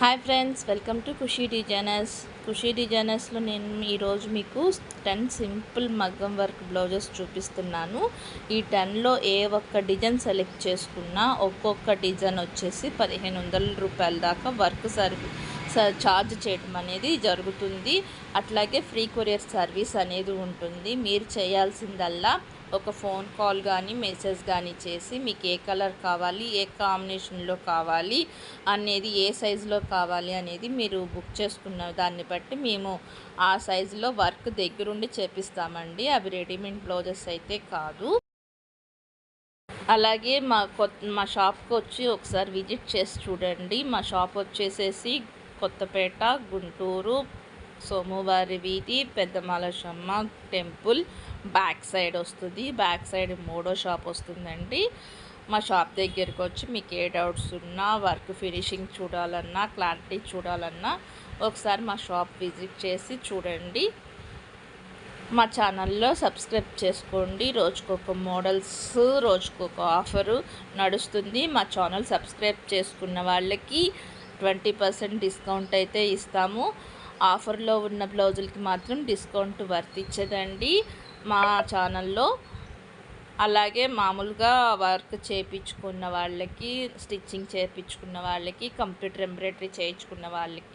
Hi friends, welcome to Khushi designers. Khushi డిజైనర్స్లో నేను ఈరోజు మీకు 10 సింపుల్ మగ్గం వర్క్ బ్లౌజెస్ చూపిస్తున్నాను. ఈ 10లో ఏ ఒక్క డిజైన్ సెలెక్ట్ చేసుకున్నా ఒక్కొక్క డిజైన్ వచ్చేసి 1500 రూపాయల దాకా వర్క్ ఛార్జ్ చేయడం అనేది జరుగుతుంది. అట్లాగే ఫ్రీ కొరియర్ సర్వీస్ అనేది ఉంటుంది. మీరు చేయాల్సిందల్లా ఒక ఫోన్ కాల్ కానీ మెసేజ్ కానీ చేసి మీకు ఏ కలర్ కావాలి, ఏ కాంబినేషన్లో కావాలి అనేది, ఏ సైజులో కావాలి అనేది మీరు బుక్ చేసుకున్న దాన్ని బట్టి మేము ఆ సైజులో వర్క్ దగ్గరుండి చేపిస్తామండి. అవి రెడీమేడ్ బ్లౌజెస్ అయితే కాదు. అలాగే మా షాప్కి వచ్చి ఒకసారి విజిట్ చేసి చూడండి. మా షాప్ వచ్చేసేసి కొత్తపేట, గుంటూరు, సోమవారి వీధి, పెద్దమాలశమ్మ టెంపుల్ బ్యాక్ సైడ్ వస్తుంది. బ్యాక్ సైడ్ 3వ షాప్ వస్తుందండి. మా షాప్ దగ్గరికి వచ్చి మీకు ఏ డౌట్స్ ఉన్నా, వర్క్ ఫినిషింగ్ చూడాలన్నా, క్లారిటీ చూడాలన్నా ఒకసారి మా షాప్ విజిట్ చేసి చూడండి. మా ఛానల్లో సబ్స్క్రైబ్ చేసుకోండి. రోజుకొక మోడల్స్, రోజుకొక ఆఫరు నడుస్తుంది. మా ఛానల్ సబ్స్క్రైబ్ చేసుకున్న వాళ్ళకి 20% డిస్కౌంట్ అయితే ఇస్తాము. ఆఫర్లో ఉన్న బ్లౌజులకి మాత్రం డిస్కౌంట్ వర్తించదండి మా ఛానల్లో. అలాగే మామూలుగా వర్క్ చేయించుకున్న వాళ్ళకి, స్టిచ్చింగ్ చేయించుకున్న వాళ్ళకి, కంప్యూటర్ ఎంబ్రాయిడరీ చేయించుకున్న వాళ్ళకి